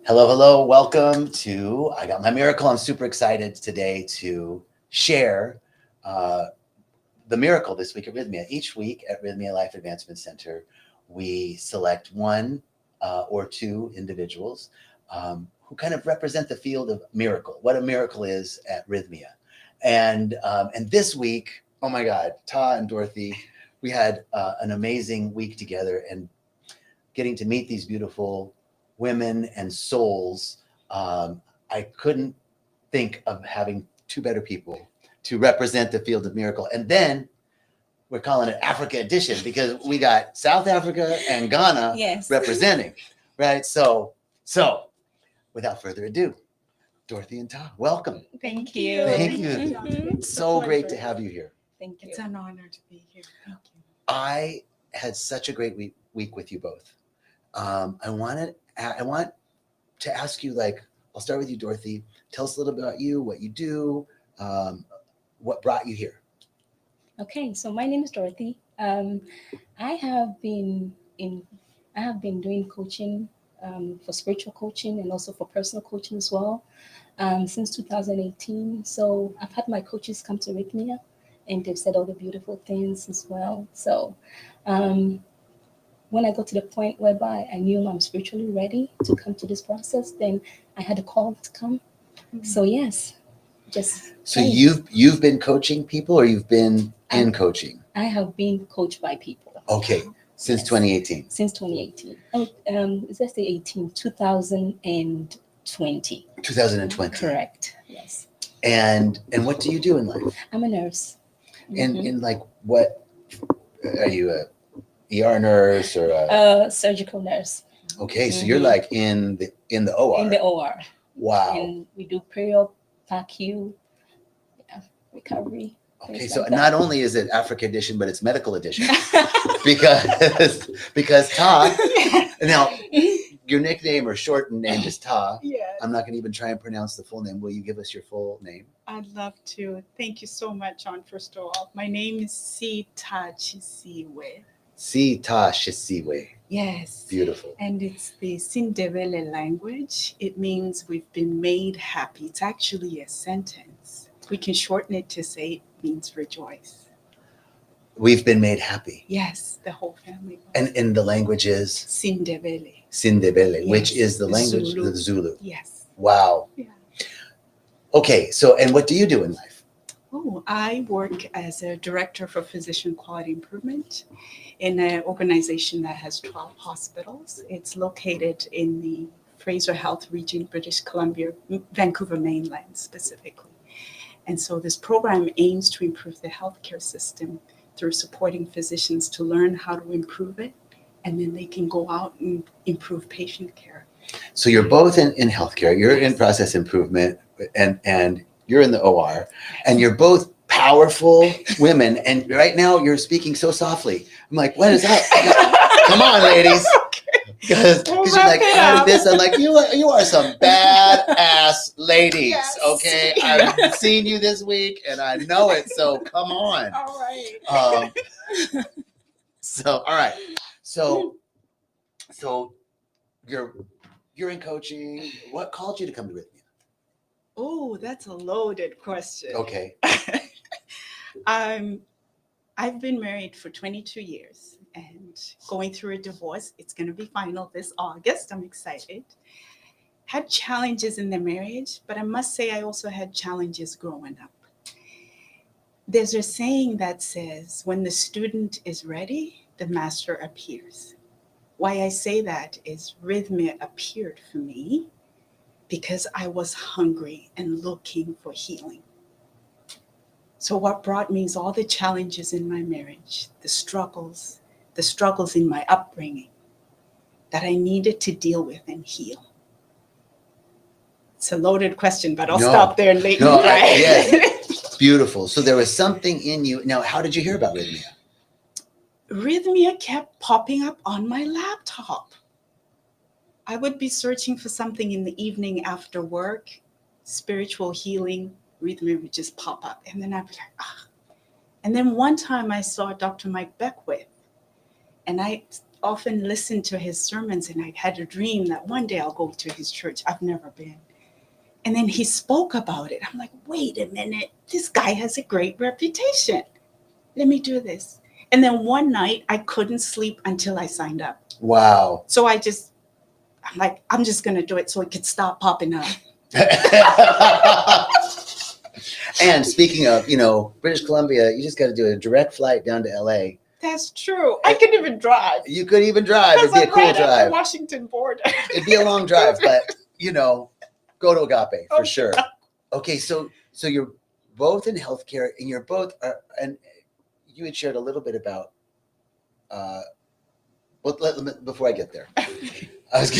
Hello, hello. Welcome to I Got My Miracle. I'm super excited today to share uh, the miracle this week at Rythmia. Each week at Rythmia Life Advancement Center, we select one or two individuals who kind of represent the field of miracle, what a miracle is at Rythmia. And this week, oh my God, Ta and Dorothy, we had an amazing week together and getting to meet these beautiful women and souls. I couldn't think of having two better people to represent the field of miracle. And then we're calling it Africa Edition because we got South Africa and Ghana Yes. representing, right? So without further ado, Dorothy and Ta, welcome. Thank you. Thank you. Mhm. It's so great to have you here. Thank you. It's an honor to be here. Thank you. I had such a great week with you both. I want to ask you, like, I'll start with you, Dorothy. Tell us a little bit about you, what you do, what brought you here. Okay, so my name is Dorothy. I have been in. I have been doing coaching for spiritual coaching and also for personal coaching as well since 2018. So I've had my coaches come to Rythmia, and they've said all the beautiful things as well. So um, when I got to the point whereby I knew I'm spiritually ready to come to this process, then I had a call to come. So yes, just So came. you've been coaching people, or you've been in coaching? I have been coached by people Okay, since Yes. 2018. since 2018. Oh, let's say 18, 2020. 2020. Correct. Yes. And what do you do in life? I'm a nurse. And Mhm. in like what are you, a ER nurse or a Surgical nurse okay, so you're Mhm. like in the OR. in the OR. Wow. And we do perio, PACU, yeah, recovery. Okay, things so like not that. only is it Africa edition, but it's medical edition because Ta. Now, your nickname or shortened name is Ta. Yes. I'm not going to even try and pronounce the full name. Will you give us your full name? I'd love to. Thank you so much, John, first of all. My name is Sita Chisiwe. Si Ta Shisiwe. Yes. Beautiful. And it's the Sindebele language. It means we've been made happy. It's actually a sentence. We can shorten it to say it means rejoice. We've been made happy. Yes, the whole family. And the language is Sindebele. Sindebele, which Yes, is the language Zulu. the Zulu. Yes. Wow. Yeah. Okay, so and what do you do in life? Oh, I work as a director for physician quality improvement in an organization that has 12 hospitals. It's located in the Fraser Health region, British Columbia, Vancouver mainland specifically. And so this program aims to improve the healthcare system through supporting physicians to learn how to improve it, and then they can go out and improve patient care. So you're both in healthcare. You're in Yes. process improvement, and you're in the OR, and you're both powerful women. And right now you're speaking so softly. I'm like, what is up? Come on, ladies. Because We'll you're wrap like, it I'm up. this. I'm like, you are some badass ladies. Yes. Okay, I've seen you this week, and I know it. So come on. All right. So all right. So you're in coaching. What called you to come to Rythmia? Oh, that's a loaded question. Okay. I've been married for 22 years and going through a divorce. It's going to be final this August. I'm excited. Had challenges in the marriage, but I must say I also had challenges growing up. There's a saying that says, when the student is ready, the master appears. Why I say that is Rhythmia appeared for me because I was hungry and looking for healing. So what brought me is all the challenges in my marriage, the struggles in my upbringing that I needed to deal with and heal. It's a loaded question, but I'll No. stop there and let No, you try. yes. Beautiful. So there was something in you. Now, how did you hear about Rythmia? Rhythmia kept popping up on my laptop. I would be searching for something in the evening after work, spiritual healing, Rhythmia would just pop up. And then I'd be like, ah. And then one time I saw Dr. Mike Beckwith, and I often listened to his sermons, and I had a dream that one day I'll go to his church. I've never been. And then he spoke about it. I'm like, wait a minute, this guy has a great reputation. Let me do this. And then one night I couldn't sleep until I signed up. Wow. So I'm like, I'm just going to do it so it could stop popping up. And speaking of, British Columbia, you just got to do a direct flight down to LA. That's true. I could even drive. You could even drive. It'd be a I'm cool right at the drive. Washington border. It'd be a long drive, but go to Agape for Oh, sure. Okay, so you're both in healthcare, and you're both and you had shared a little bit about before I get there. I was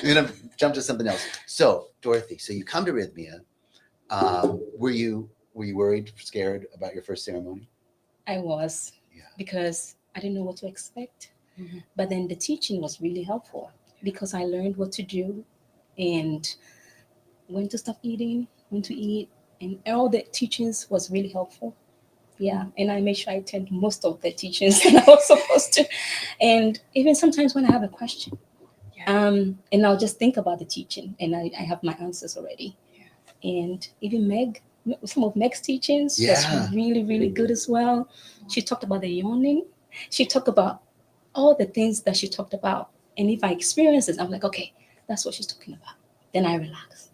gonna jump to something else. So, Dorothy, so you come to Rhythmia. Were you worried, scared about your first ceremony? I was, because I didn't know what to expect. Mhm. But then the teaching was really helpful because I learned what to do and when to stop eating, when to eat, and all the teachings was really helpful. Yeah, and I made sure I attend most of the teachings that I was supposed to. And even sometimes when I have a question, and I'll just think about the teaching, and I have my answers already. And even some of Meg's teachings was really, really good as well. She talked about the yawning. She talked about all the things that she talked about. And if I experience it, I'm like, okay, that's what she's talking about. Then I relax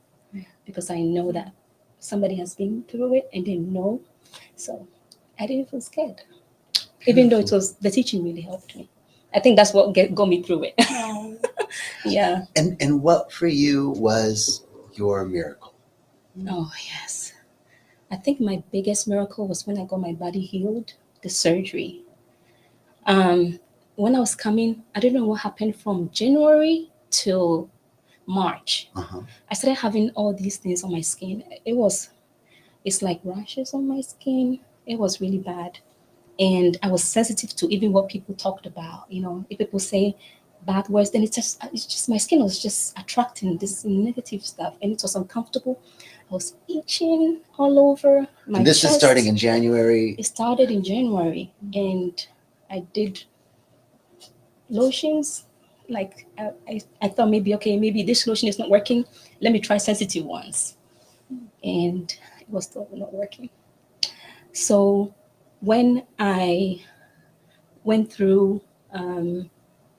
because I know that somebody has been through it and didn't know. So I didn't feel scared, even though the teaching really helped me. I think that's what got me through it. No. Yeah. And what for you was your miracle? Oh, yes. I think my biggest miracle was when I got my body healed, the surgery. When I was coming, I don't know what happened from January till March. Uh-huh. I started having all these things on my skin. It's like rashes on my skin. It was really bad. And I was sensitive to even what people talked about. If people say bad words, then it's just my skin was just attracting this negative stuff, and it was uncomfortable. I was itching all over my And this chest. is starting in January. It started in January, and I did lotions. Like I thought maybe this lotion is not working. Let me try sensitive ones, and it was still not working. So when I went through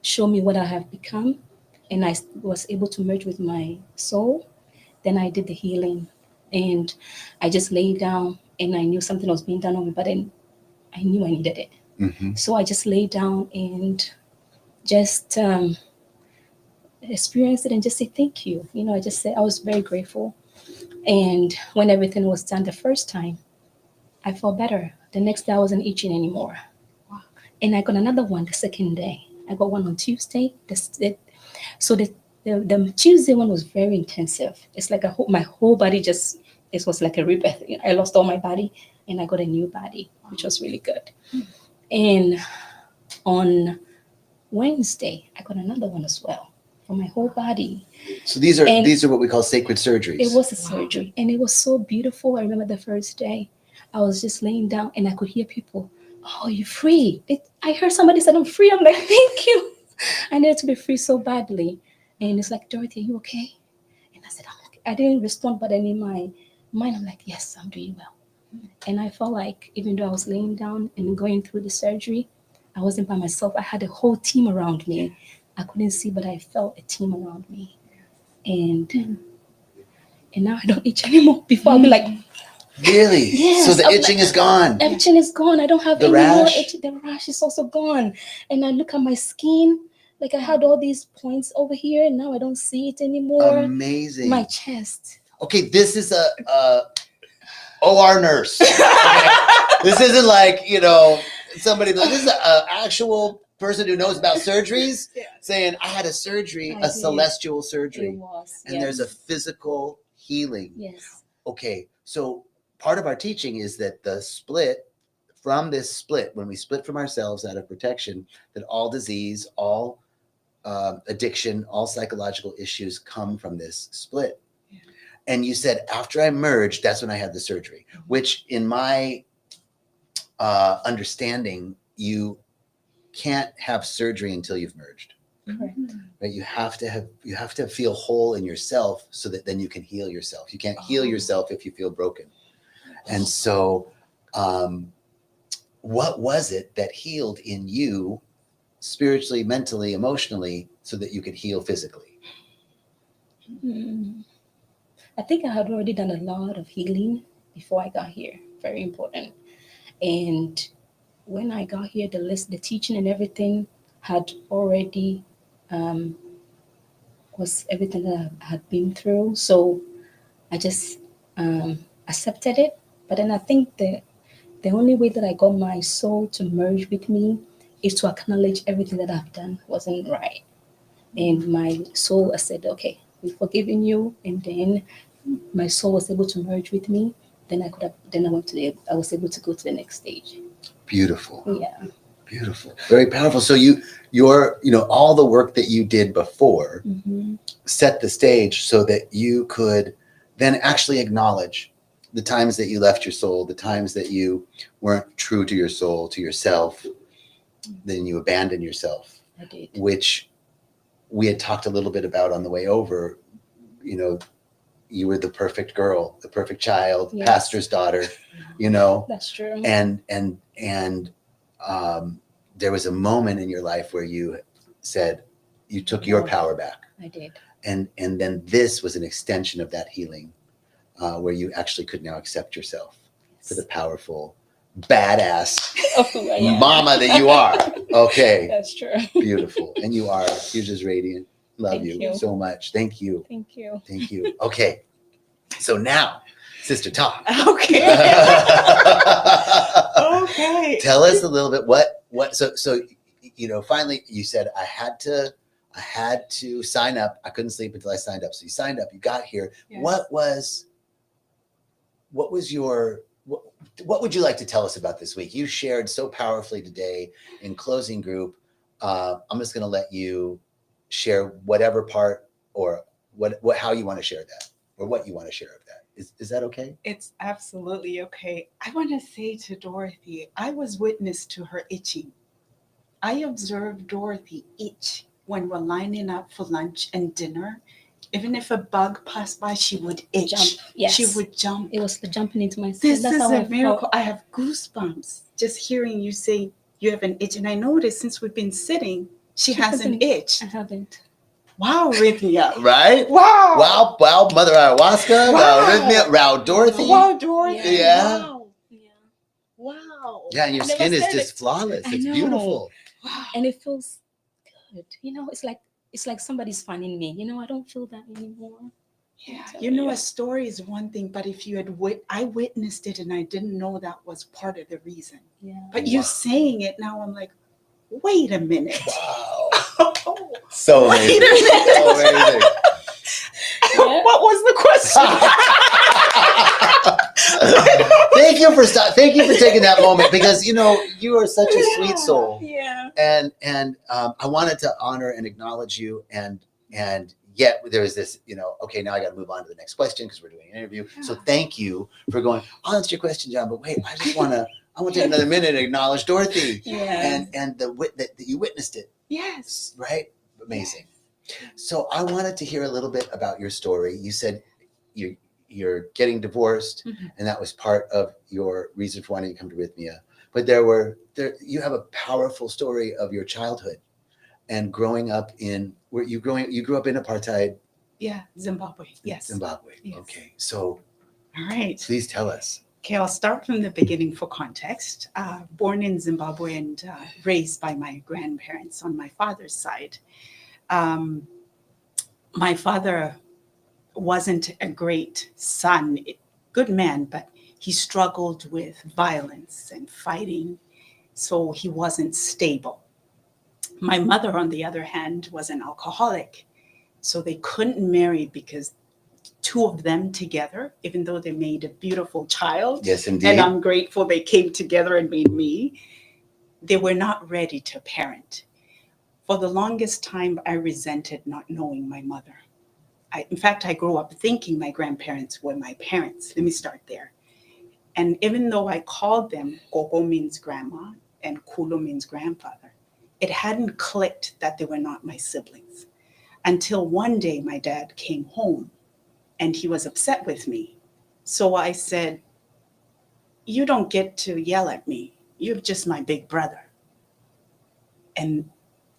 show me what I have become, and I was able to merge with my soul, then I did the healing, and I just laid down, and I knew something was being done on me, but then I knew I needed it. Mm-hmm. So I just laid down and just experienced it and just say thank you. I just said I was very grateful. And when everything was done the first time, I felt better. The next day I wasn't itching anymore. Wow. And I got another one the second day. I got one on Tuesday. So the Tuesday one was very intensive. It's like my whole body it was like a rebirth. I lost all my body and I got a new body, which was really good. And on Wednesday, I got another one as well for my whole body. So these are what we call sacred surgeries. It was a surgery, and it was so beautiful. I remember the first day, I was just laying down, and I could hear people, "Oh, you're free!" I heard somebody said, "I'm free." I'm like, "Thank you." I needed to be free so badly, and it's like, "Dorothy, are you okay?" And I said, "I'm okay." I didn't respond, but then in my mind, I'm like, "Yes, I'm doing well." And I felt like even though I was laying down and going through the surgery, I wasn't by myself. I had a whole team around me. I couldn't see, but I felt a team around me. And now I don't itch anymore. Before I'll be like, really? yes. So the itching is gone. Itching is gone. I don't have The any more rash? itching. The rash is also gone. And I look at my skin, like I had all these points over here, and now I don't see it anymore. Amazing. My chest. Okay, this is a OR nurse. Okay? This isn't like, somebody, this is an actual person who knows about surgeries saying, I had a surgery, a celestial surgery. It was. And there's a physical healing. Yes. Okay, so part of our teaching is that from this split, when we split from ourselves out of protection, that all disease, all addiction, all psychological issues come from this split. And you said, after I merged, that's when I had the surgery, which in my understanding, you can't have surgery until you've merged. Correct. Right? You have to feel whole in yourself so that then you can heal yourself. You can't heal yourself if you feel broken. And so, what was it that healed in you spiritually, mentally, emotionally, so that you could heal physically? I think I had already done a lot of healing before I got here. Very important. And when I got here, the teaching and everything had already was everything that I had been through. So I just accepted it. But then I think the only way that I got my soul to merge with me is to acknowledge everything that I've done wasn't right. And my soul, I said, okay, we've forgiven you. And then my soul was able to merge with me. Then I was able to go to the next stage. Beautiful. Yeah. Beautiful. Very powerful. So all the work that you did before set the stage so that you could then actually acknowledge the times that you left your soul, the times that you weren't true to your soul, to yourself, then you abandoned yourself. I did. Which we had talked a little bit about on the way over. You were the perfect girl, the perfect child, Yes. pastor's daughter, That's true. and there was a moment in your life where you said you took your power back. I did. And then this was an extension of that healing, where you actually could now accept yourself for the powerful, badass mama that you are. Okay. That's true. Beautiful. And you're just radiant. Love Thank you you so much. Thank you. Thank you. Thank you. Okay. So now, Sister Talk. Okay. Okay. Tell us a little bit so finally you said I had to sign up. I couldn't sleep until I signed up. So you signed up, you got here. Yes. What would you like to tell us about this week? You shared so powerfully today in closing group. I'm just going to let you share whatever part or how you want to share that or what you want to share of that. Is that okay? It's absolutely okay. I want to say to Dorothy, I was witness to her itching. I observed Dorothy itch when we're lining up for lunch and dinner. Even if a bug passed by, she would itch. Jump. Yes. She would jump. It was the jumping into my skin. This That's is how a I miracle. felt. I have goosebumps just hearing you say you have an itch. And I noticed since we've been sitting, she hasn't itched. I haven't. Wow, rythmia. Right? Wow. Wow, Mother Ayahuasca. Wow. Wow, rythmia. Wow, Dorothy. Wow, Dorothy. Yeah. Wow. Yeah. Wow. Yeah, and your I never skin is said just it. flawless. I It's know. beautiful. Wow. And it feels good. It's like somebody's finding me. I don't feel that anymore. Yeah, So, a story is one thing, but if you had I witnessed it and I didn't know that was part of the reason. Yeah. But you saying it now, I'm like, wait a minute. Wow. Oh, So wait amazing. a minute. So amazing. Yeah. What was the question? Thank you for taking that moment because you are such a sweet soul. Yeah. And I wanted to honor and acknowledge you and yet there was this, okay, now I got to move on to the next question because we're doing an interview. So thank you for going, oh, that's your question, John. But wait, I want to take another minute and acknowledge Dorothy. Yeah. And that you witnessed it. Yes. Right? Amazing. So I wanted to hear a little bit about your story. You said you're getting divorced, and that was part of your reason for wanting to come to Rythmia. But you have a powerful story of your childhood and growing up you grew up in apartheid. Yeah, Zimbabwe. Yes. Zimbabwe. Yes. Okay. So all right. Please tell us. Okay, I'll start from the beginning for context. Born in Zimbabwe and raised by my grandparents on my father's side. My father wasn't a great son, good man, but he struggled with violence and fighting, so he wasn't stable. My mother, on the other hand, was an alcoholic, so they couldn't marry because two of them together, even though they made a beautiful child. Yes, indeed. And I'm grateful they came together and made me. They were not ready to parent. For the longest time, I resented not knowing my mother. In fact, I grew up thinking my grandparents were my parents. Let me start there. And even though I called them, Gogo means grandma and Kulo means grandfather, It hadn't clicked that they were not my siblings until one day my dad came home and he was upset with me. So I said, "You don't get to yell at me. You're just my big brother." And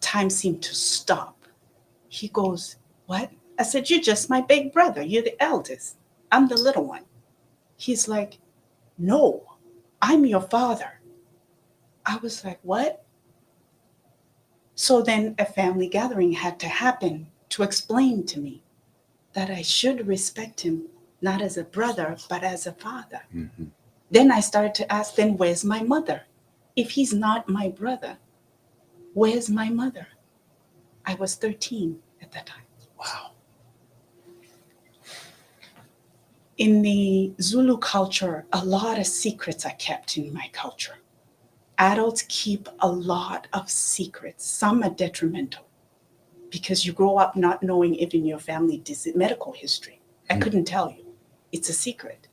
time seemed to stop. He goes, "What?" I said, "You're just my big brother. You're the eldest. I'm the little one." He's like, "No, I'm your father." I was like, "What?" So then a family gathering had to happen to explain to me that I should respect him not as a brother, but as a father. Mm-hmm. Then I started to ask, then where's my mother? If he's not my brother, where's my mother? I was 13 at that time. Wow. In the Zulu culture, a lot of secrets are kept in my culture. Adults keep a lot of secrets. Some are detrimental because you grow up not knowing even your family medical history. I couldn't tell you. It's a secret.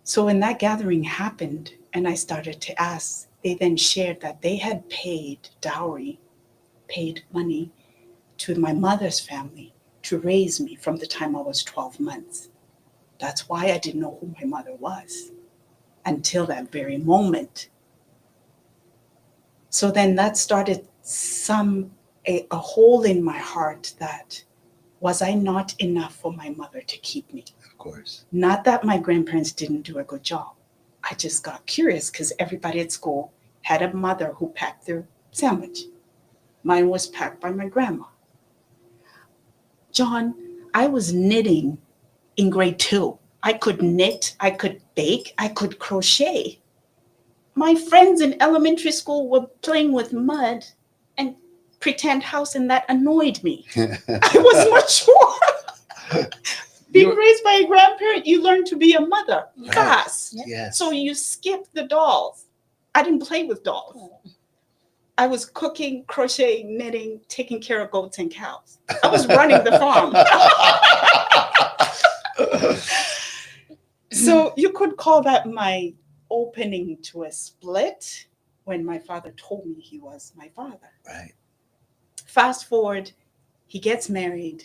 So when that gathering happened and I started to ask, they then shared that they had paid dowry, paid money to my mother's family to raise me from the time I was 12 months. That's why I didn't know who my mother was until that very moment. So then that started a hole in my heart that was I not enough for my mother to keep me? Of course. Not that my grandparents didn't do a good job. I just got curious because everybody at school had a mother who packed their sandwich. Mine was packed by my grandma. John, I was knitting in grade 2. I could knit, I could bake, I could crochet. My friends in elementary school were playing with mud and pretend house, and that annoyed me. I was mature. Being raised by a grandparent, you learn to be a mother fast. Yes. So you skip the dolls. I didn't play with dolls. I was cooking, crocheting, knitting, taking care of goats and cows. I was running the farm. So you could call that my opening to a split when my father told me he was my father. Right. Fast forward, he gets married.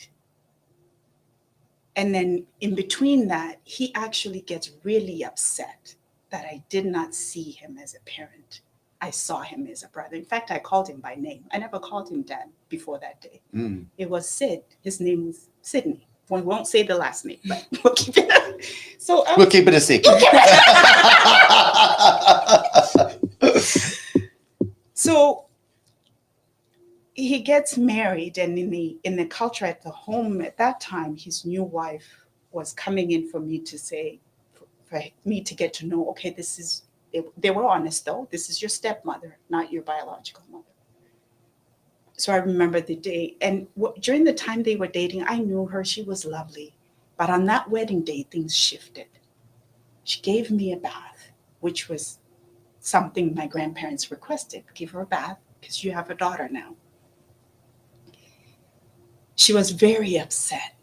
And then in between that, he actually gets really upset that I did not see him as a parent. I saw him as a brother. In fact, I called him by name. I never called him dad before that day. Mm. It was Sid. His name was Sydney. We won't say the last name, but we'll keep it. So we'll keep it a secret. So he gets married, and in the culture at the home at that time, his new wife was coming in for me to say, for me to get to know, okay, this is, they were honest though, this is your stepmother, not your biological mother. So I remember the day, and during the time they were dating, I knew her, she was lovely. But on that wedding day, things shifted. She gave me a bath, which was something my grandparents requested. Give her a bath because you have a daughter now. She was very upset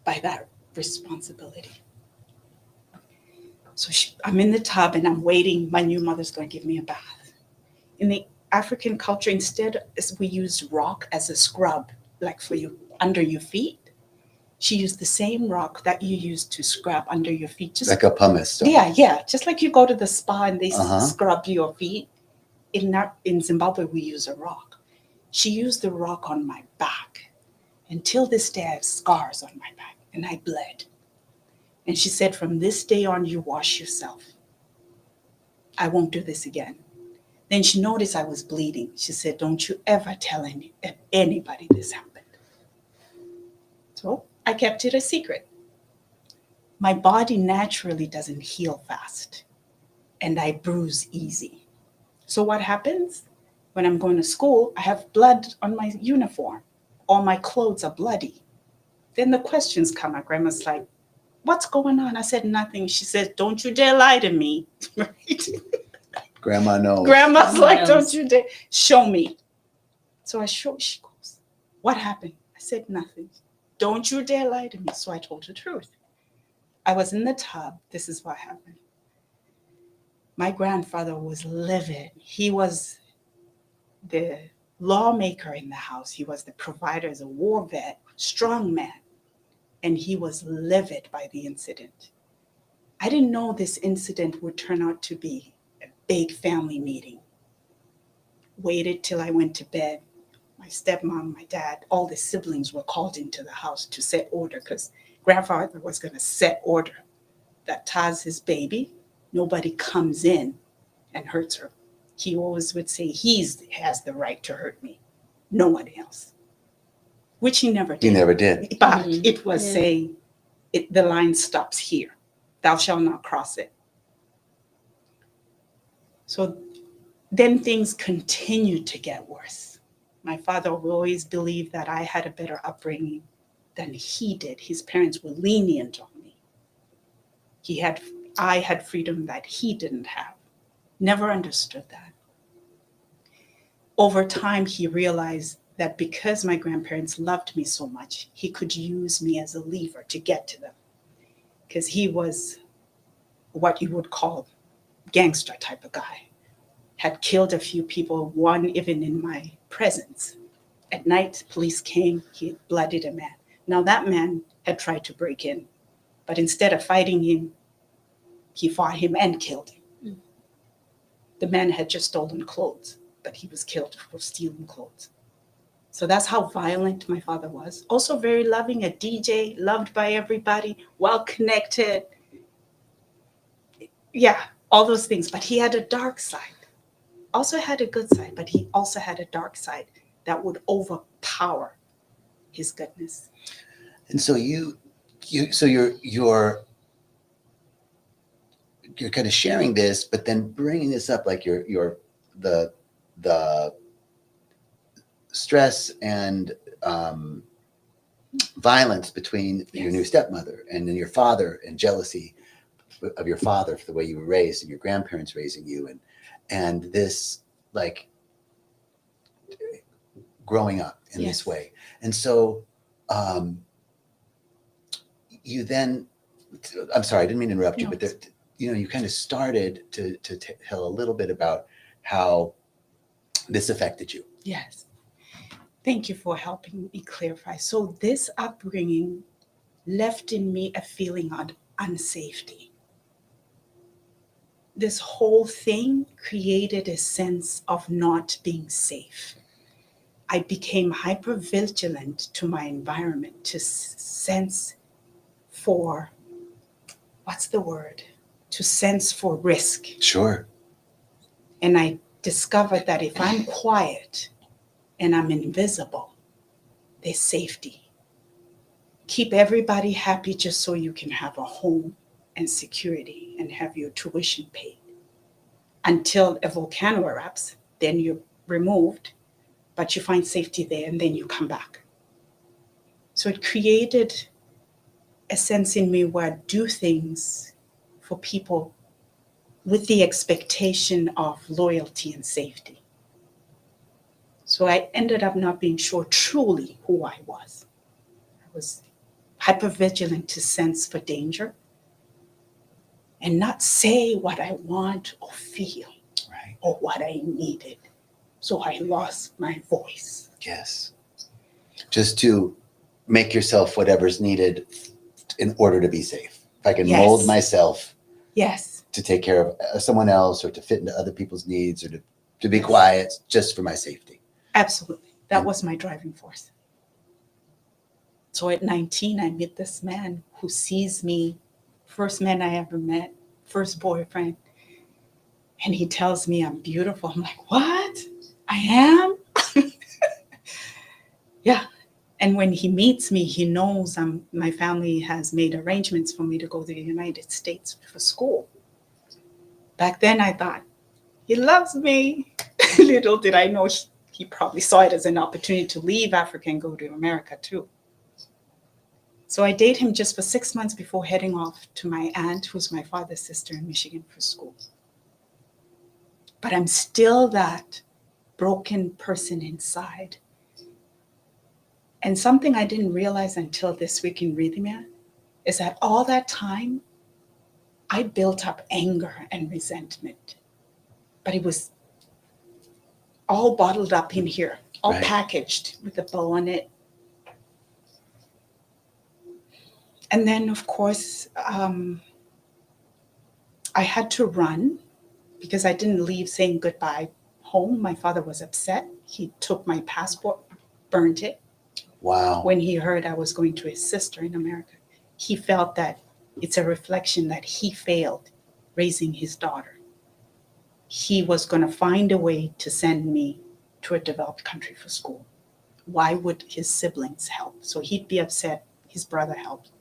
by that responsibility. So I'm in the tub and I'm waiting. My new mother's going to give me a bath. In the African culture, instead, we used rock as a scrub, like for you under your feet. She used the same rock that you use to scrub under your feet. Just like a pumice stone. Yeah. Just like you go to the spa and they scrub your feet. In Zimbabwe, we use a rock. She used the rock on my back. Until this day, I have scars on my back and I bled. And she said, from this day on, you wash yourself. I won't do this again. Then she noticed I was bleeding. She said, don't you ever tell anybody this happened. So I kept it a secret. My body naturally doesn't heal fast, and I bruise easy. So what happens? When I'm going to school, I have blood on my uniform. All my clothes are bloody. Then the questions come. My grandma's like, what's going on? I said, nothing. She said, don't you dare lie to me. Right? Grandma knows. Grandma's like, don't you dare. Show me. So I showed. She goes, what happened? I said, nothing. Don't you dare lie to me. So I told the truth. I was in the tub. This is what happened. My grandfather was livid. He was the lawmaker in the house. He was the provider as a war vet, strong man. And he was livid by the incident. I didn't know this incident would turn out to be a big family meeting. Waited till I went to bed. My stepmom, my dad, all the siblings were called into the house to set order because grandfather was going to set order that Taz's baby, nobody comes in and hurts her. He always would say he has the right to hurt me, no one else, which he never He did. never did. But Mhm. it was Yeah. saying, the line stops here. Thou shalt not cross it. So then things continued to get worse. My father always believed that I had a better upbringing than he did. His parents were lenient on me. I had freedom that he didn't have. Never understood that. Over time, he realized that because my grandparents loved me so much, he could use me as a lever to get to them. Because he was what you would call gangster type of guy. Had killed a few people, one even in my presence. At night, police came, he had bloodied a man. Now that man had tried to break in, but instead of fighting him, he fought him and killed him. Mm. The man had just stolen clothes, but he was killed for stealing clothes. So that's how violent my father was. Also very loving, a DJ, loved by everybody, well connected. Yeah, all those things. But he had a dark side. Also had a good side, but he also had a dark side that would overpower his goodness. And so so you're kind of sharing this, but then bringing this up like the the stress and violence between your new Yes. stepmother and then your father, and jealousy of your father for the way you were raised and your grandparents raising you, and this like growing up in Yes. this way. And so um, you then, I'm sorry, I didn't mean to interrupt you, No. but there, you kind of started to tell a little bit about how this affected you. Yes. Thank you for helping me clarify. So this upbringing left in me a feeling of unsafety. This whole thing created a sense of not being safe. I became hyper vigilant to my environment to sense for, what's the word? To sense for risk. Sure. And I discovered that if I'm quiet and I'm invisible, there's safety. Keep everybody happy just so you can have a home and security and have your tuition paid. Until a volcano erupts, then you're removed, but you find safety there and then you come back. So it created a sense in me where I do things for people with the expectation of loyalty and safety. So I ended up not being sure truly who I was. I was hypervigilant to sense for danger and not say what I want or feel Right. or what I needed. So I lost my voice. Yes. Just to make yourself whatever's needed in order to be safe. If I can mold Yes. myself Yes. to take care of someone else or to fit into other people's needs or to be Yes. quiet just for my safety. Absolutely. That And- was my driving force. So at 19, I met this man who sees me, first man I ever met, first boyfriend. And he tells me I'm beautiful. I'm like, what? I am? Yeah. And when he meets me, he knows my family has made arrangements for me to go to the United States for school. Back then, I thought, he loves me. Little did I know he probably saw it as an opportunity to leave Africa and go to America too. So I dated him just for 6 months before heading off to my aunt, who's my father's sister in Michigan, for school. But I'm still that broken person inside. And something I didn't realize until this week in Rythmia is that all that time, I built up anger and resentment. But it was all bottled up in here, all Right. packaged with a bow on it. And then, of course, I had to run because I didn't leave saying goodbye home. My father was upset. He took my passport, burned it. Wow. When he heard I was going to his sister in America, he felt that it's a reflection that he failed raising his daughter. He was going to find a way to send me to a developed country for school. Why would his siblings help? So he'd be upset his brother helped.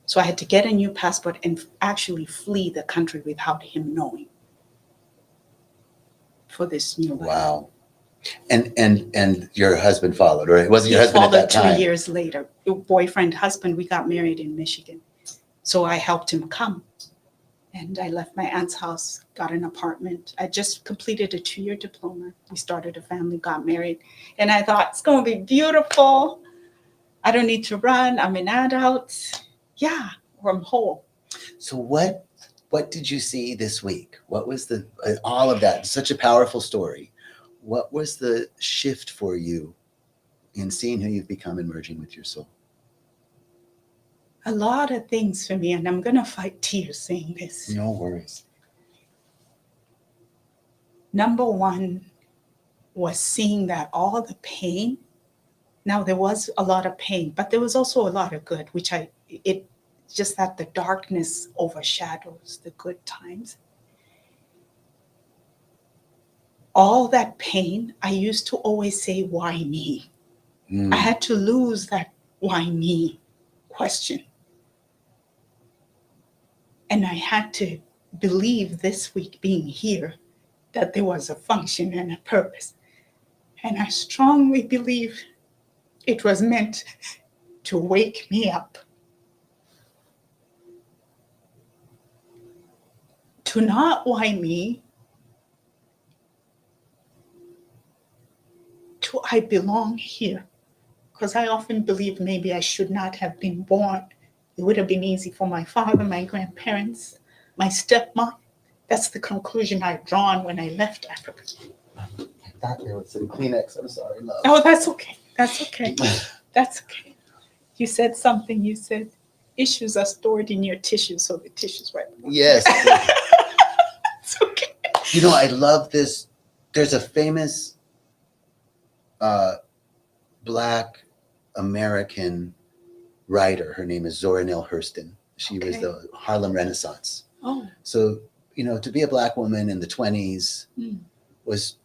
So I had to get a new passport and actually flee the country without him knowing for this new life. Wow. And your husband followed, or it wasn't He your husband at followed that time? 2 years later. Boyfriend, husband, we got married in Michigan. So I helped him come. And I left my aunt's house, got an apartment. I just completed a 2-year diploma. We started a family, got married. And I thought, it's going to be beautiful. I don't need to run. I'm an adult. Yeah, I'm whole. So what did you see this week? What was the all of that? Such a powerful story. What was the shift for you in seeing who you've become and merging with your soul? A lot of things for me, and I'm going to fight tears saying this. No worries. Number one was seeing that all the pain, now there was a lot of pain, but there was also a lot of good, it just that the darkness overshadows the good times. All that pain, I used to always say, why me? I had to lose that why me question. And I had to believe this week being here that there was a function and a purpose. And I strongly believe it was meant to wake me up. To not why me, to I belong here. Because I often believe maybe I should not have been born. It would have been easy for my father, my grandparents, my stepmom. That's the conclusion I've drawn when I left Africa. I thought there was some Kleenex. I'm sorry, love. Oh, that's okay. That's okay. That's okay. You said something. You said issues are stored in your tissues, so the tissues right. Yes. It's okay. You know, I love this. There's a famous Black American writer. Her name is Zora Neale Hurston. She was Okay. the Harlem Renaissance. Oh. So, you know, to be a Black woman in the 20s was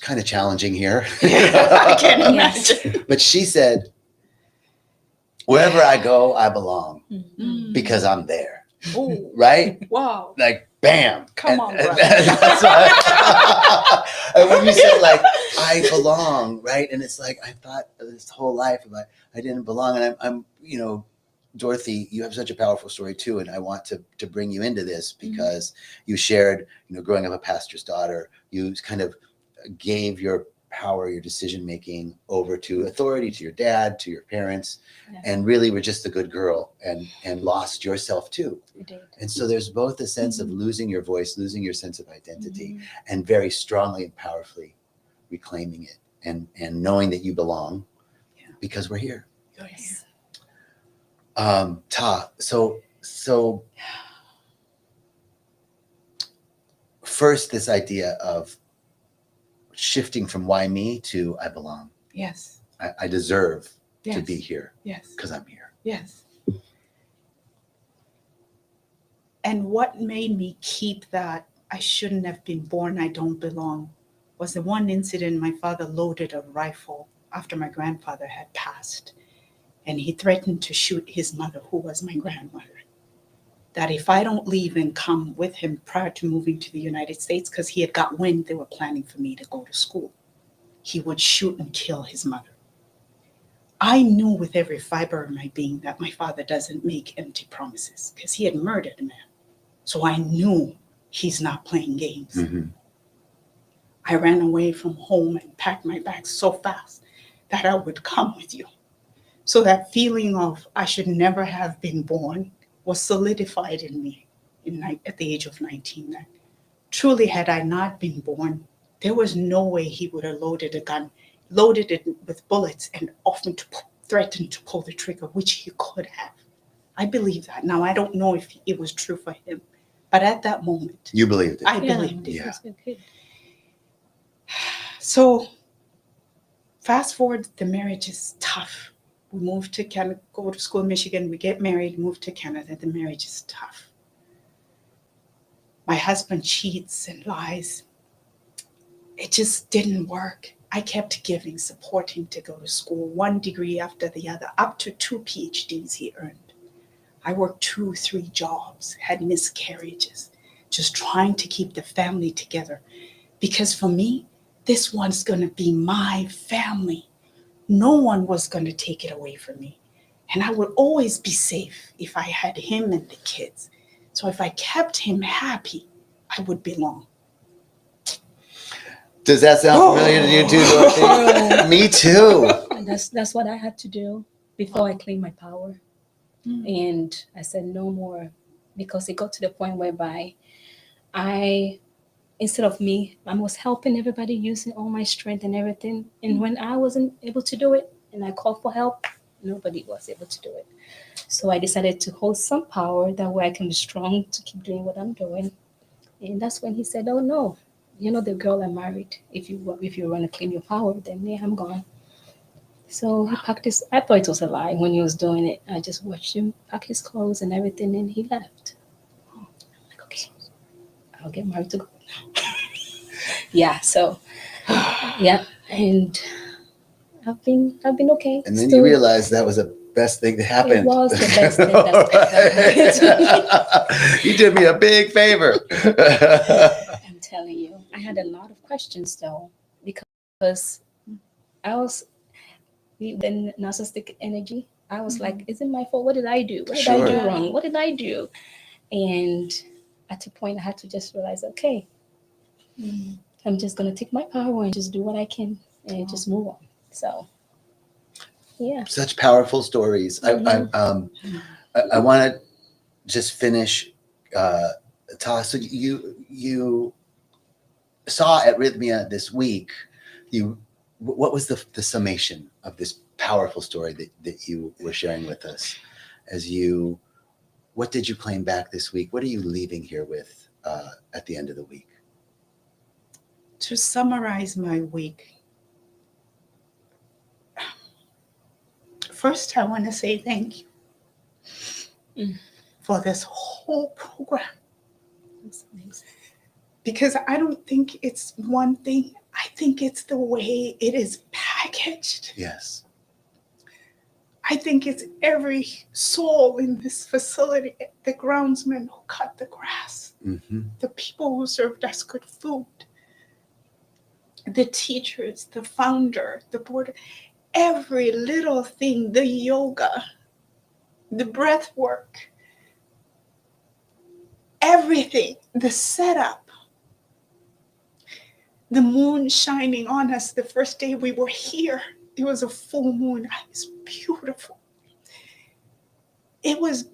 kind of challenging here. I can Yes. imagine. But she said, wherever I go, I belong Mhm. because I'm there. Oh, Right? wow. Like, bam. Come on, brother. That's why, and when you said, like, I belong, right? And it's like, I thought this whole life about I didn't belong. And I'm you know, Dorothy, you have such a powerful story too. And I want to bring you into this because you shared, you know, growing up a pastor's daughter, you kind of gave your power, your decision making over to authority, to your dad, to your parents, Yeah. and really were just a good girl and lost yourself too. You did. And so there's both a sense of losing your voice, losing your sense of identity, Mhm. and very strongly and powerfully reclaiming it and knowing that you belong because we're here. Yes. Ta, so first this idea of shifting from why me to I belong. Yes. I deserve to Yes. be here Yes. because I'm here. Yes. And what made me keep that I shouldn't have been born, I don't belong, was the one incident my father loaded a rifle after my grandfather had passed. And he threatened to shoot his mother, who was my grandmother. That if I don't leave and come with him prior to moving to the United States, because he had got wind they were planning for me to go to school, he would shoot and kill his mother. I knew with every fiber of my being that my father doesn't make empty promises because he had murdered a man. So I knew he's not playing games. Mm-hmm. I ran away from home and packed my bags so fast that I would come with you. So that feeling of I should never have been born was solidified in me at the age of 19. That truly, had I not been born, There was no way he would have loaded a gun, loaded it with bullets, and often threatened to pull the trigger, which he could have. I believe that. Now, I don't know if it was true for him, but at that moment, You believed it. I believed it. Yeah. That's good. So, fast forward, the marriage is tough. We moved to Canada, go to school in Michigan, we get married, move to Canada. The marriage is tough. My husband cheats and lies. It just didn't work. I kept giving, supporting to go to school, one degree after the other, up to 2 PhDs he earned. I worked 2, 3 jobs, had miscarriages, just trying to keep the family together. Because for me, this one's going to be my family. No one was going to take it away from me. And I would always be safe if I had him and the kids. So if I kept him happy, I would belong. Does that sound familiar to you too, Dorothy? Me too. And that's what I had to do before I claimed my power. And I said no more, because it got to the point whereby instead of me, I was helping everybody using all my strength and everything. And when I wasn't able to do it and I called for help, nobody was able to do it. So I decided to hold some power, that way I can be strong to keep doing what I'm doing. And that's when he said, "Oh no, you're not the girl I married. If you want to claim your power, then yeah, I'm gone." So he packed his. I thought it was a lie when he was doing it. I just watched him pack his clothes and everything, and he left. I'm like, okay, I'll get married to God now. Yeah. So yeah, and I've been okay. And then you realized that was the best thing that happened. It was the best thing that's happened. You did me a big favor. I'm telling you, I had a lot of questions though, because I was the narcissistic energy. I was like, is it my fault? What did I do? What did I do Sure. wrong? What did I do? And at a point, I had to just realize, okay, I'm just gonna take my power and just do what I can and just move on. So, yeah. Such powerful stories. I want to just finish. Ta, so you saw at Rythmia this week. What was the summation of this powerful story that you were sharing with us? What did you claim back this week? What are you leaving here with at the end of the week? To summarize my week, first I want to say thank you for this whole program. That's amazing. Because I don't think it's one thing. I think it's the way it is packaged. Yes. I think it's every soul in this facility, the groundsmen who cut the grass, the people who served us good food, the teachers, the founder, the board, every little thing, the yoga, the breath work, everything, the setup, the moon shining on us the first day we were here. It was a full moon. It was beautiful. It was,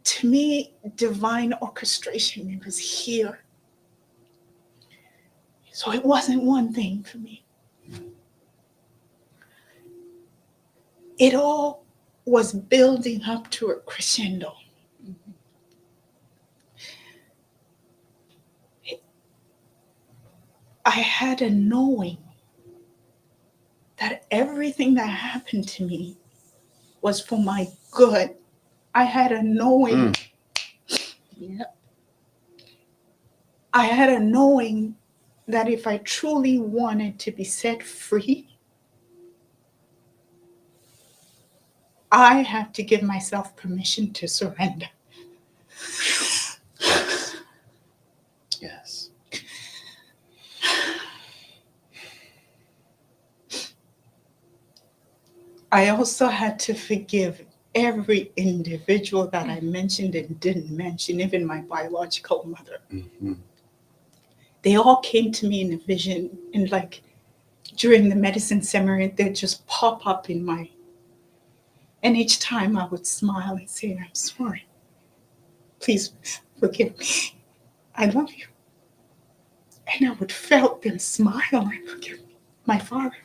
to me, divine orchestration. It was here. So it wasn't one thing for me. It all was building up to a crescendo. I had a knowing that everything that happened to me was for my good. I had a knowing. Yeah. I had a knowing that if I truly wanted to be set free, I have to give myself permission to surrender. Yes. I also had to forgive every individual that I mentioned and didn't mention, even my biological mother. They all came to me in a vision, and like during the medicine ceremony, they'd just pop up in my, and each time I would smile and say, I'm sorry. Please forgive me. I love you. And I would felt them smile. I forget my father,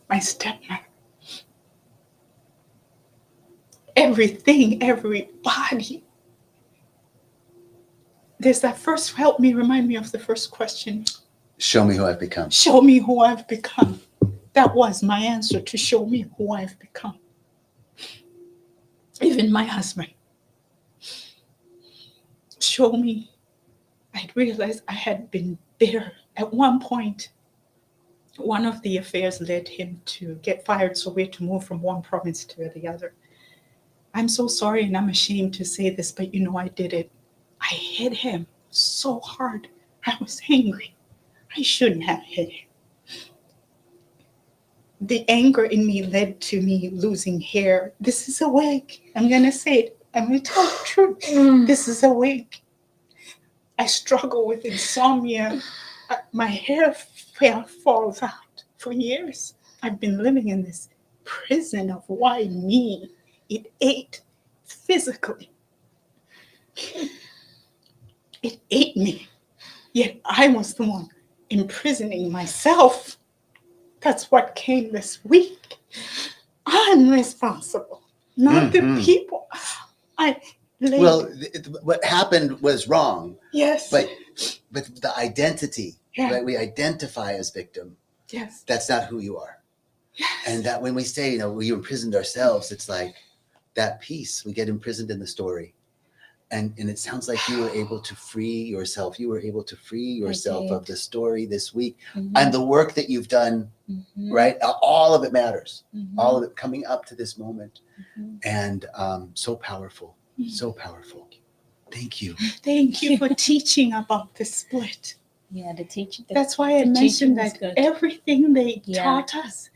my stepmother, everything, everybody. There's that first, remind me of the first question. Show me who I've become. Show me who I've become. That was my answer, to show me who I've become. Even my husband. Show me. I'd realized I had been bitter. At one point, one of the affairs led him to get fired, so we had to move from one province to the other. I'm so sorry and I'm ashamed to say this, but I did it. I hit him so hard. I was angry. I shouldn't have hit him. The anger in me led to me losing hair. This is a wig. I'm going to say it. I'm going to tell the truth. This is a wig. I struggle with insomnia. My hair falls out for years. I've been living in this prison of why me. It ate physically. It ate me. Yet I was the one imprisoning myself. That's what came this week. I'm responsible, not the people. What happened was wrong. Yes. But the identity, Yeah. right? We identify as victim. Yes. That's not who you are. Yes. And that when we say, we imprisoned ourselves, it's like that piece. We get imprisoned in the story. And it sounds like you were able to free yourself. You were able to free yourself of the story this week. And the work that you've done, right? All of it matters. All of it coming up to this moment. And so powerful. So powerful. Thank you. Thank you for teaching about the split. Yeah, the teaching. That's why I mentioned that everything they taught us,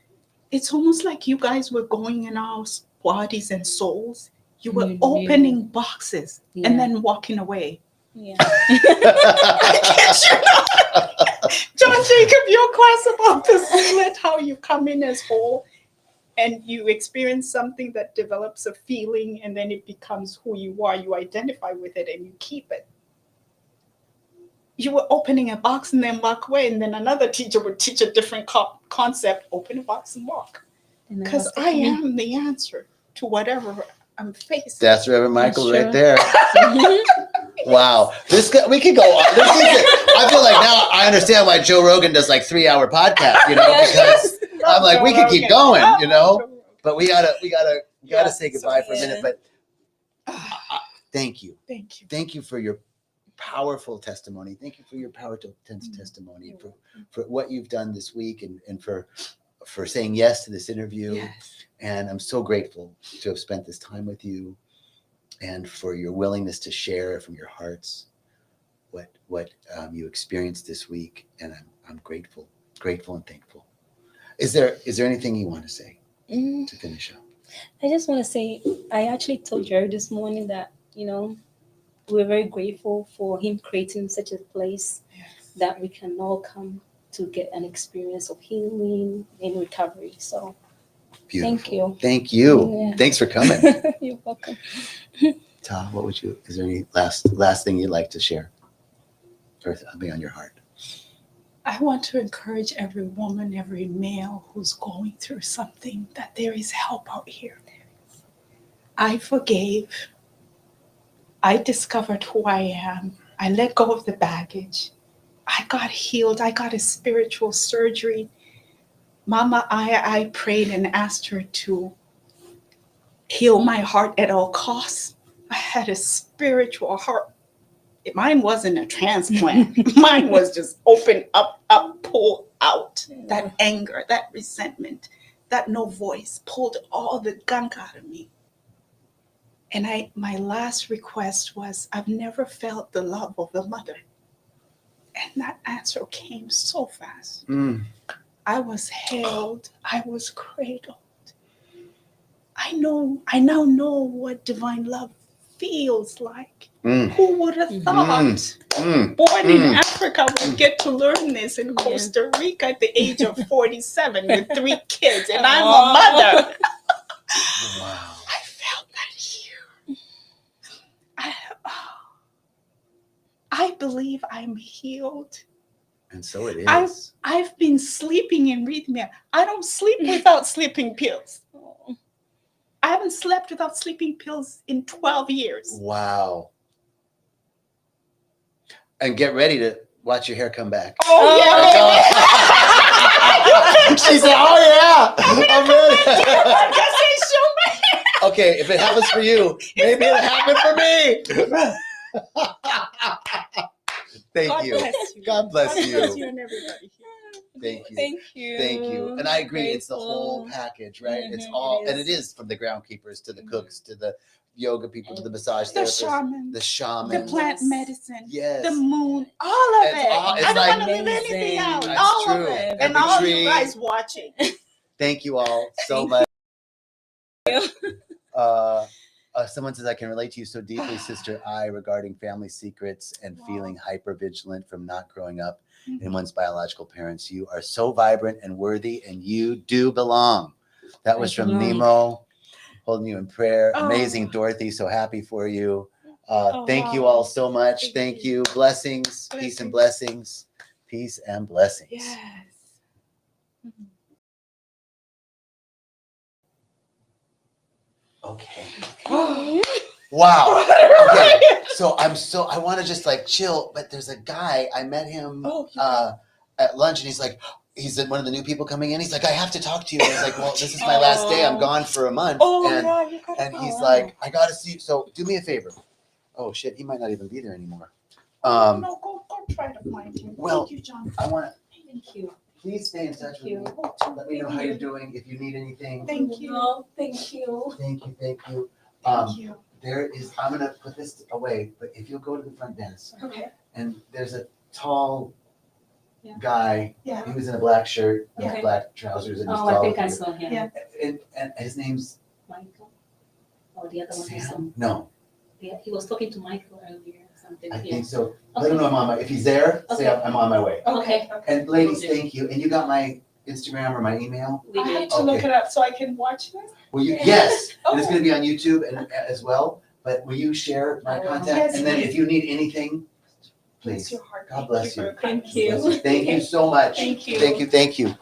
it's almost like you guys were going in our bodies and souls. You were opening boxes and then walking away. Yeah. I kid you not. John Jacob, your class about the split, how you come in as whole and you experience something that develops a feeling and then it becomes who you are. You identify with it and you keep it. You were opening a box and then walk away, and then another teacher would teach a different concept, open a box and walk. Because I am the answer to whatever I'm facing. That's Reverend Michael right there. Wow. We could go on. I feel like now I understand why Joe Rogan does like 3-hour podcast, because I'm like, we could keep going, but we gotta say goodbye for a minute. But thank you. Thank you. Thank you for your powerful testimony. Thank you for your powerful testimony, for what you've done this week, and for saying yes to this interview. Yes. And I'm so grateful to have spent this time with you, and for your willingness to share from your hearts what you experienced this week. And I'm grateful and thankful. Is there anything you want to say to finish up? I just want to say, I actually told Jerry this morning that, we're very grateful for him creating such a place that we can all come to get an experience of healing and recovery. So Beautiful. Thank you. Thank you. Yeah. Thanks for coming. You're welcome. Ta, is there any last thing you'd like to share, or something on your heart? I want to encourage every woman, every male who's going through something, that there is help out here. I forgave. I discovered who I am. I let go of the baggage. I got healed. I got a spiritual surgery. Mama, I prayed and asked her to heal my heart at all costs. I had a spiritual heart. Mine wasn't a transplant. Mine was just open up, pull out. That anger, that resentment, that no voice pulled all the gunk out of me. And my last request was, I've never felt the love of a mother. And that answer came so fast. I was held. I was cradled. I now know what divine love feels like. Who would have thought? Born in Africa, would get to learn this in Costa Rica at the age of 47 with 3 kids, and I'm a mother. Wow. I felt that here. I believe I'm healed. And so it I- is. I've been sleeping in rythmia. I don't sleep without sleeping pills. Oh, I haven't slept without sleeping pills in 12 years. Wow. And get ready to watch your hair come back. Oh, yeah. She said, "Oh yeah, I'm ready." Show Okay, if it happens for you, maybe it'll happen for me. Thank God you. bless you. God bless God you. bless you and everybody. Thank you. Thank you. Thank you. And I agree, it's the whole Grateful. package, right? It's Mhm, all, it and it is. is from the groundkeepers to the Mhm. cooks to the yoga people to the massage The therapists, shaman, the the shamans. plant Yes. medicine, Yes. the moon, all of It's it. all- it's I don't like- want to leave anything out. Amazing. That's All of true. it. Every And all tree. you guys watching. Thank you all so Thank much. you. Someone says, I can relate to you so deeply, Sister I, regarding family secrets and Wow. feeling hyper-vigilant from not growing up in Mhm. one's biological parents. You are so vibrant and worthy, and you do belong. That was I from belong. Nemo, holding you in prayer. Oh. Amazing, Dorothy. So happy for you. Oh, Thank you wow. all so much. Thank Thank you. you. Blessings, peace and blessings. Peace and blessings. Yes. Okay. Oh. Wow. Okay. So I want to just like chill, but there's a guy, I met him Oh, you at lunch, and he's like, he's one of the new people coming in. He's like, I have to talk to you. And I was like, well, this is my last day. I'm gone for a month. Oh, and yeah, you got and he's wow. like, I got to see you. So do me a favor. Oh shit, he might not even be there anymore. No, go try to find him. well, Thank you, John. I want to, Thank you. please stay in touch with you. me. Let me know how you're doing. If you need anything. Thank you. No, thank you. Thank you. Thank you. Thank you. There is, I'm going to put this away, but if you'll go to the front desk, Okay. and there's a tall Yeah. guy. Yeah. He was in a black shirt, and Okay. black trousers, and he's Oh, I tall. think I saw him. Yeah. And his name's Michael. Oh, the other one I saw. Sam? No, Yeah, he was talking to Michael earlier or something. I Yeah. think so. Let him Okay. know I'm on my, if he's there, say Okay. I'm on my way. Okay. And ladies, Will do. thank you. And you got my Instagram or my email? We I have did. to look Okay. it up so I can watch this. Will you, yes, and it's Oh. gonna be on YouTube and as well, but will you share my I will. contact? Yes, And then please. if you need anything, Bless please. your heart. God bless you. for your Thank kindness. you. Thank you so much. Thank you. Thank you, thank you.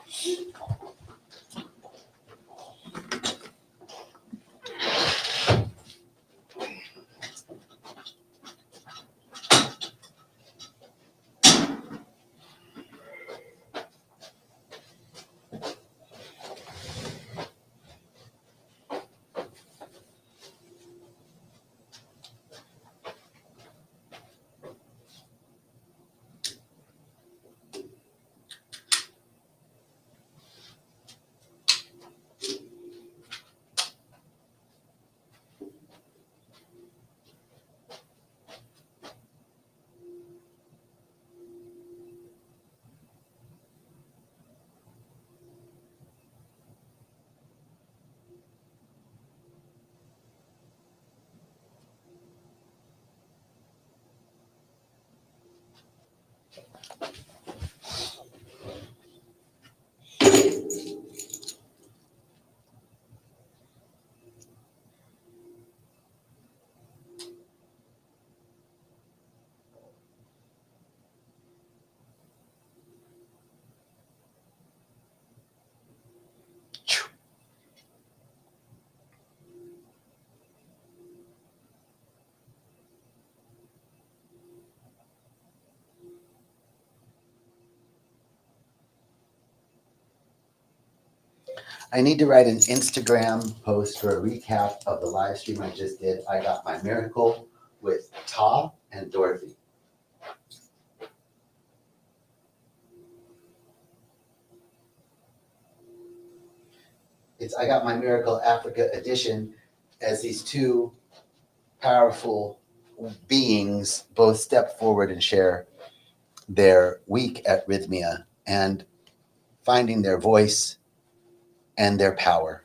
I need to write an Instagram post for a recap of the live stream I just did. I got my miracle with Ta and Dorothy. It's I got my miracle Africa edition as these two powerful beings both step forward and share their week at Rythmia and finding their voice and their power.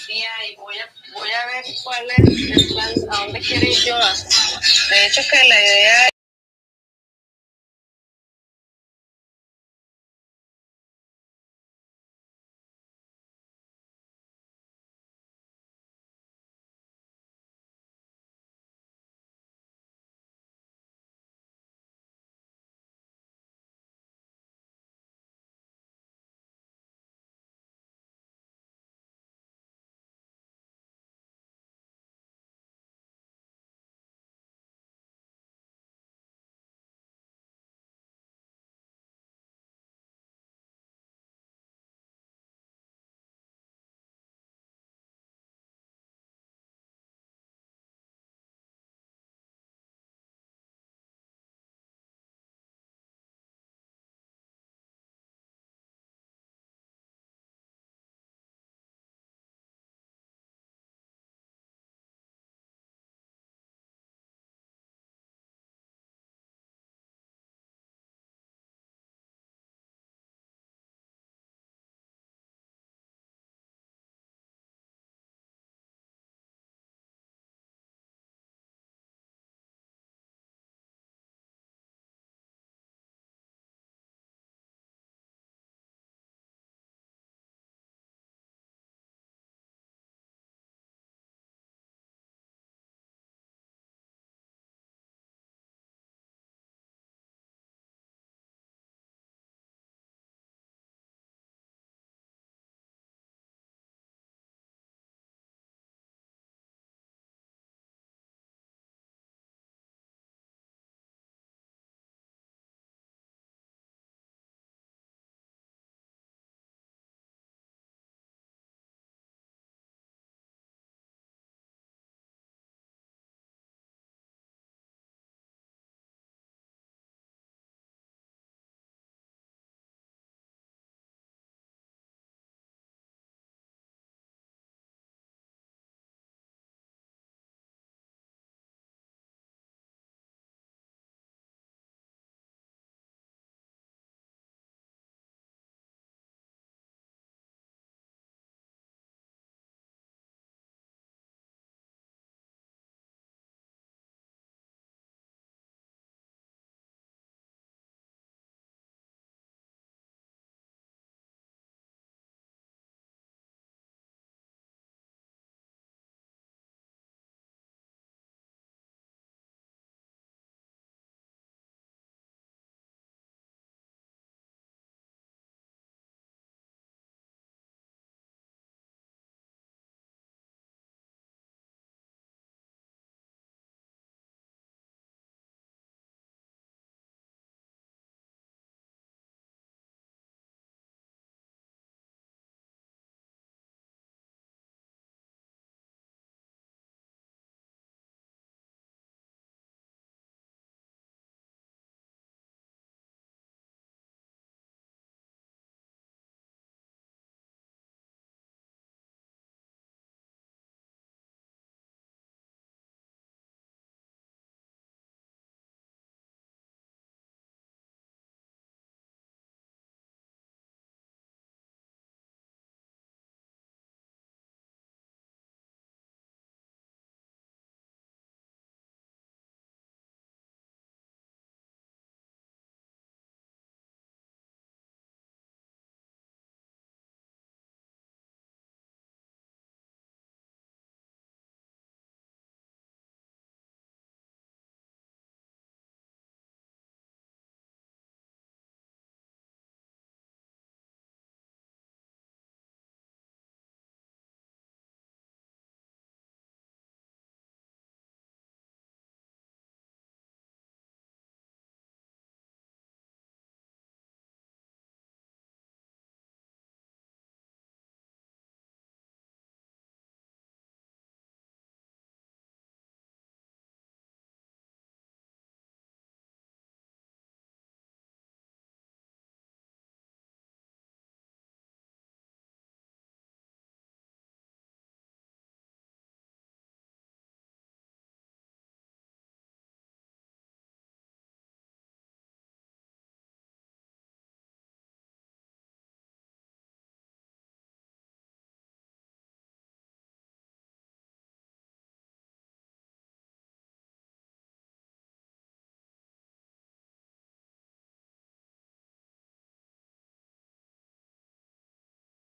Día y voy a ver cuál es el plan, a dónde quiere ir yo. De hecho que la idea